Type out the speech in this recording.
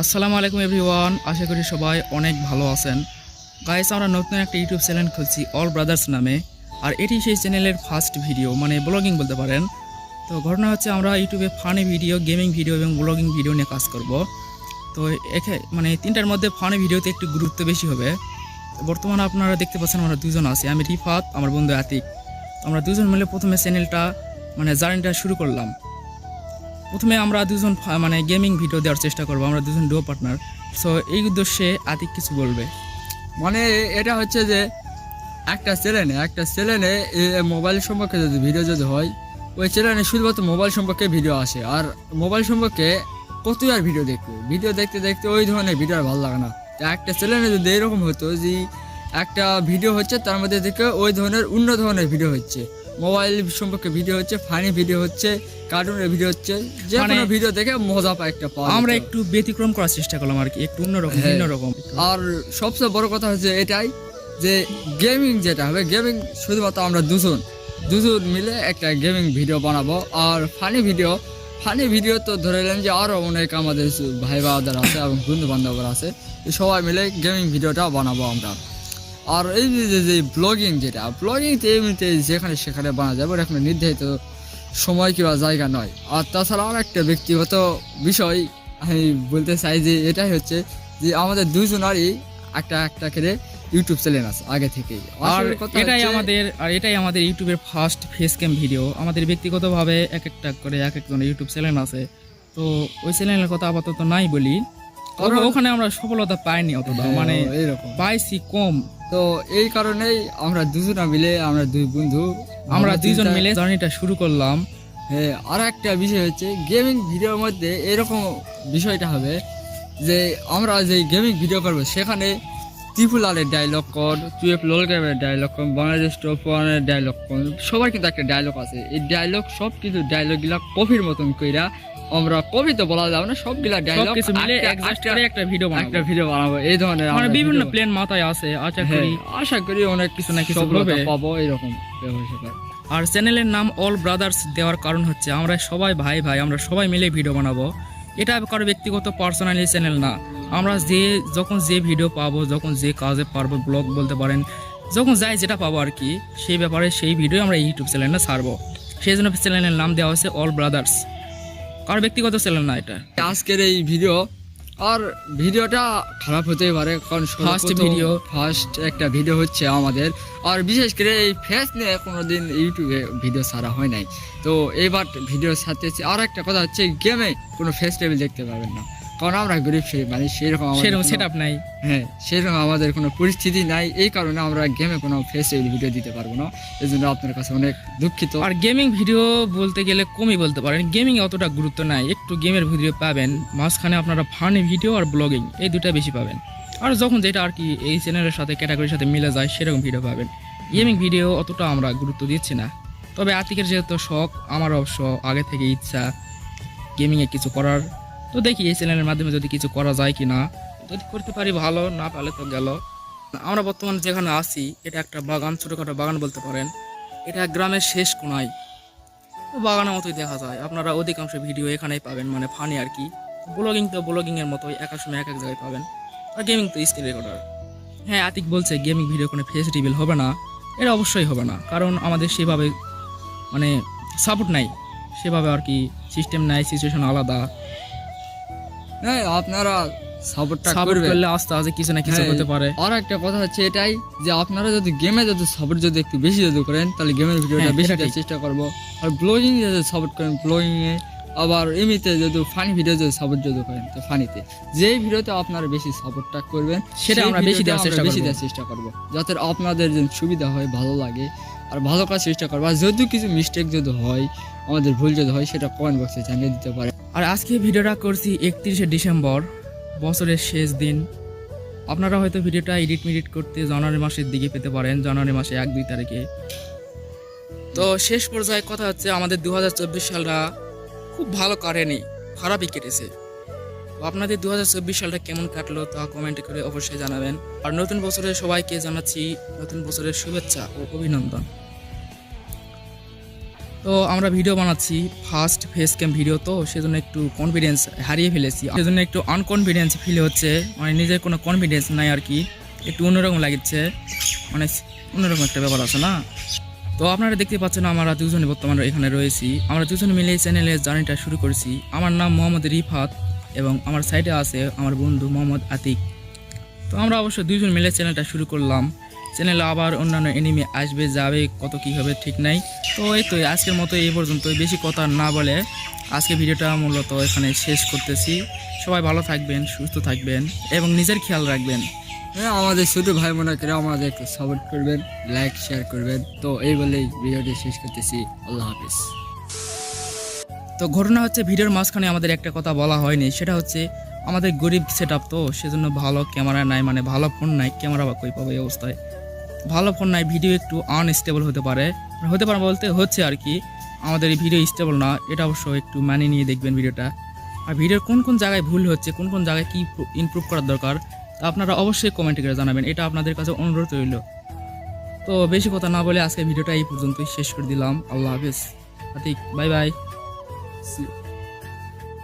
আসসালামু আলাইকুম এভরিওয়ান, আশা করি সবাই অনেক ভালো আছেন। গাইস, আমরা নতুন একটা ইউটিউব চ্যানেল খুলছি অল ব্রাদার্স নামে। আর এটি সেই চ্যানেলের ফার্স্ট ভিডিও, মানে ব্লগিং বলতে পারেন। তো ঘটনা হচ্ছে আমরা ইউটিউবে ফানি ভিডিও, গেমিং ভিডিও এবং ব্লগিং ভিডিও নিয়ে কাজ করব। তো মানে তিনটার মধ্যে ফানি ভিডিওতে একটু গুরুত্ব বেশি হবে। বর্তমানে আপনারা দেখতে পাচ্ছেন আমরা দুজন আছি, আমি রিফাত, আমার বন্ধু আতিক। আমরা দুজন মিলে প্রথমে চ্যানেলটা মানে জার্নিটা শুরু করলাম। প্রথমে আমরা দুজন মানে গেমিং ভিডিও দেওয়ার চেষ্টা করবো, আমরা দুজন ডুও পার্টনার। সো এই উদ্দেশ্যে আতিক কিছু বলবে। মানে এটা হচ্ছে যে একটা চ্যানেলে মোবাইল সম্পর্কে যদি ভিডিও যদি হয়, ওই চ্যানেলে শুধুমাত্র মোবাইল সম্পর্কে ভিডিও আসে। আর মোবাইল সম্পর্কে কতই আর ভিডিও দেখতে দেখতে ওই ধরনের ভিডিও আর ভালো লাগে না। তো একটা চ্যানেলে যদি এরকম হতো যে একটা ভিডিও হচ্ছে, তার মধ্যে থেকে ওই ধরনের অন্য ধরনের ভিডিও হচ্ছে, মোবাইল সম্পর্কে ভিডিও হচ্ছে, ফানি ভিডিও হচ্ছে, কার্টুনের ভিডিও হচ্ছে, যে কোনো ভিডিও দেখে মজা পায় একটা পাওয়া। আমরা একটু ব্যতিক্রম করার চেষ্টা করলাম আর কি, একটু অন্যরকম ভিন্নরকম। আর সবচেয়ে বড় কথা হচ্ছে এটাই যে গেমিং যেটা হবে, গেমিং শুধুমাত্র আমরা দুজন মিলে একটা গেমিং ভিডিও বানাবো। আর ফানি ভিডিও তো ধরে নেন যে আরও অনেক আমাদের ভাই বাবাদের আছে এবং বন্ধু বান্ধবরা আছে, সবাই মিলে গেমিং ভিডিওটা বানাবো আমরা। আর এই যে ব্লগিং তো এমনিতে যেখানে সেখানে বানা যাবে, এখন নির্ধারিত সময় কিংবা জায়গা নয়। আর তাছাড়া আর একটা ব্যক্তিগত বিষয় আমি বলতে চাই যে এটাই হচ্ছে যে আমাদের দুজনারই একটা করে ইউটিউব চ্যানেল আছে আগে থেকেই। আর এটাই আমাদের ইউটিউবের ফার্স্ট ফেস ক্যাম ভিডিও। আমাদের ব্যক্তিগতভাবে একটা করে এক একজনের ইউটিউব চ্যানেল আছে। তো ওই চ্যানেলের কথা আপাতত নাই বলি, কারণ ওখানে আমরা সফলতা পাইনি অতটা, মানে এরকম পাইছি কম। তো এই কারণেই আমরা দুজনা মিলে, আমরা দুই বন্ধু, আমরা দুইজন মিলে জার্নিটা শুরু করলাম। হ্যাঁ, আর একটা বিষয় হচ্ছে গেমিং ভিডিওর মধ্যে এরকম বিষয়টা হবে যে আমরা যে গেমিং ভিডিও করবো সেখানে ত্রিপুলারের ডায়লগ কর, টুয়েলভ লোলগ্রামের ডায়লগ কর, বাংলাদেশ টপ ওয়ানের ডায়লগ কর, সবার কিন্তু একটা ডায়লগ আছে। এই ডায়লগ সব কিছু ডায়লগগুলা কপির মতন কইরা, আমরা কপি তো বলা যাবে না, সবগুলা ডায়লগ কিছু মিলে একটা ভিডিও বানাবো। এই ধরনের মানে বিভিন্ন প্ল্যান মাথায় আছে, আশা করি অনেক কিছু না কিছু পাবো এরকম ব্যাপার। আর চ্যানেলের নাম অল ব্রাদার্স দেওয়ার কারণ হচ্ছে আমরা সবাই ভাই, আমরা সবাই মিলে ভিডিও বানাবো। এটা কারো ব্যক্তিগত পার্সোনালি চ্যানেল না। আমরা যখন যে ভিডিও পাবো, যখন যে কাজে পারবো, ব্লগ বলতে পারেন, যখন যাই যেটা পাবো আর কি, সেই ব্যাপারে সেই ভিডিও আমরা ইউটিউব চ্যানেলে ছাড়বো। সেই জন্য চ্যানেলের নাম দেওয়া হয়েছে অল ব্রাদার্স, কারো ব্যক্তিগত চ্যানেল না এটা। আজকের এই ভিডিওটা খারাপ হতেই পারে, কারণ ফার্স্ট একটা ভিডিও হচ্ছে আমাদের। আর বিশেষ করে এই ফেস নিয়ে কোনোদিন ইউটিউবে ভিডিও ছাড়া হয় নাই। তো এইবার ভিডিও ছাড়তে আর একটা কথা হচ্ছে, গেমে কোনো ফেস টেবিল দেখতে পাবেন না, কারণ আমরা গরিব মানে সেরকম সেটআপ নাই। হ্যাঁ, সেরকম আমাদের কোনো পরিস্থিতি নাই। এই কারণে আমরা গেমে কোনো ফেস টেবিল ভিডিও দিতে পারবো না। এই জন্য আপনার কাছে অনেক দুঃখিত। আর গেমিং ভিডিও বলতে গেলে কমই বলতে পারেন, গেমিং অতটা গুরুত্ব নাই। একটু গেমের ভিডিও পাবেন, মাঝখানে আপনারা ফানি ভিডিও আর ব্লগিং এই দুটা বেশি পাবেন। আর যখন যেটা আর কি এই চ্যানেলের সাথে ক্যাটাগরির সাথে মিলে যায় সেরকম ভিডিও পাবেন। গেমিং ভিডিও অতটা আমরা গুরুত্ব দিচ্ছি না। তবে আতিকের যেহেতু শখ, আমার অবশ্য আগে থেকে ইচ্ছা গেমিংয়ে কিছু করার। তো দেখি এই চ্যানেলের মাধ্যমে যদি কিছু করা যায় কি না, যদি করতে পারি ভালো, না পারলে তো গেল। আমরা বর্তমানে যেখানে আছি এটা একটা বাগান, ছোটোখাটো বাগান বলতে পারেন। এটা গ্রামের শেষ কোনায়, তো বাগানের মতোই দেখা যায়। আপনারা অধিকাংশ ভিডিও এখানেই পাবেন, মানে ফানি আর কি। ব্লগিং তো ব্লগিংয়ের মতোই, এক সময় এক জায়গায় পাবেন। আর গেমিং তো স্ক্রিন রেকর্ডার। হ্যাঁ, আতিক বলছে গেমিং ভিডিও কোনো ফেস রিভিল হবে না। এটা অবশ্যই হবে না, কারণ আমাদের সেভাবে মানে সাপোর্ট নাই, সেভাবে আর কি সিস্টেম নাই, সিচুয়েশন আলাদা। হ্যাঁ, আপনারা সাপোর্ট করলে আস্তে আস্তে কিছু না কিছু হতে পারে। আর একটা কথা হচ্ছে এটাই যে আপনারা যদি গেমে যদি সাপোর্ট যদি একটু বেশি যদি করেন, তাহলে গেমের ভিডিওটা বেশি দেওয়ার চেষ্টা করবো। আর ব্লগিং যদি সাপোর্ট করেন ব্লগিংয়ে, আবার এমনিতে যদি ফানি ভিডিও যদি সাপোর্ট যদি করেন তো ফানিতে, যেই ভিডিওতে আপনারা বেশি সাপোর্টটা করবেন সেটা আমরা বেশি দেওয়ার চেষ্টা করবো, যাতে আপনাদের যেন সুবিধা হয়, ভালো লাগে আর ভালো কাজ চেষ্টা করবো। আর যদি কিছু মিস্টেক যদি হয়, আমাদের ভুল যদি হয়, সেটা কমেন্ট বক্সে জানিয়ে দিতে পারে। আর আজকে ভিডিওটা করছি 31শে ডিসেম্বর, বছরের শেষ দিন। আপনারা হয়তো ভিডিওটা এডিট করতে জানুয়ারি মাসের দিকে পেতে পারেন, জানুয়ারি মাসে 1-2 তারিখে। তো শেষ পর্যায়ে কথা হচ্ছে আমাদের 2024 সালটা খুব ভালো কাটেনি, খারাপই কেটেছে। আপনাদের 2024 সালটা কেমন কাটলো তা কমেন্ট করে অবশ্যই জানাবেন। আর নতুন বছরে সবাইকে জানাচ্ছি নতুন বছরের শুভেচ্ছা ও অভিনন্দন। তো আমরা ভিডিও বানাচ্ছি ফার্স্ট ফেস ক্যাম ভিডিও, তো সেজন্য একটু কনফিডেন্স হারিয়ে ফেলেছি, সেজন্য একটু আনকনফিডেন্স ফিল হচ্ছে, মানে নিজের কোনো কনফিডেন্স নাই আর কি, একটু অন্যরকম লাগছে, মানে অন্যরকম একটা ব্যাপার আছে না। তো আপনারা দেখতে পাচ্ছেন আমরা দুজনে বর্তমানে এখানে রয়েছি, আমরা দুজনে মিলে এই চ্যানেলের জার্নিটা শুরু করেছি। আমার নাম মোহাম্মদ রিফাত এবং আমার সাইডে আছে আমার বন্ধু মোহাম্মদ আতিক। তো আমরা অবশ্য দুইজন মিলে চ্যানেলটা শুরু করলাম। চ্যানেলে আবার অন্যান্য এনিমে আসবে যাবে, কত কী হবে ঠিক নাই। তো এই তো আজকের মতো এই পর্যন্ত, বেশি কথা না বলে আজকে ভিডিওটা মূলত এখানে শেষ করতেছি। সবাই ভালো থাকবেন, সুস্থ থাকবেন এবং নিজের খেয়াল রাখবেন। হ্যাঁ, আমাদের ছোট ভাই বোনেরা আমাদের একটু সাপোর্ট করবেন, লাইক শেয়ার করবেন। তো এই বলেই ভিডিওটি শেষ করতেছি। আল্লাহ হাফিজ। তো ঘটনা হচ্ছে ভিডিওর মাঝখানে আমাদের একটা কথা বলা হয়নি, সেটা হচ্ছে আমাদের গরিব সেট আপ, তো সেজন্য ভালো ক্যামেরা নাই, মানে ভালো ফোন নাই, ক্যামেরা বা কই পাবো এই অবস্থায়, ভালো ফোন নাই, ভিডিও একটু আনস্টেবল হতে পারে বলতে হচ্ছে আর কি, আমাদের এই ভিডিও স্টেবল না, এটা অবশ্য একটু মানিয়ে নিয়ে দেখবেন ভিডিওটা। আর ভিডিওর কোন কোন জায়গায় ভুল হচ্ছে, কোন কোন জায়গায় কী ইমপ্রুভ করার দরকার, তা আপনারা অবশ্যই কমেন্ট করে জানাবেন, এটা আপনাদের কাছে অনুরোধ রইল। তো বেশি কথা না বলে আজকে ভিডিওটা এই পর্যন্তই শেষ করে দিলাম। আল্লাহ হাফেজ। Atik, bye bye. See you.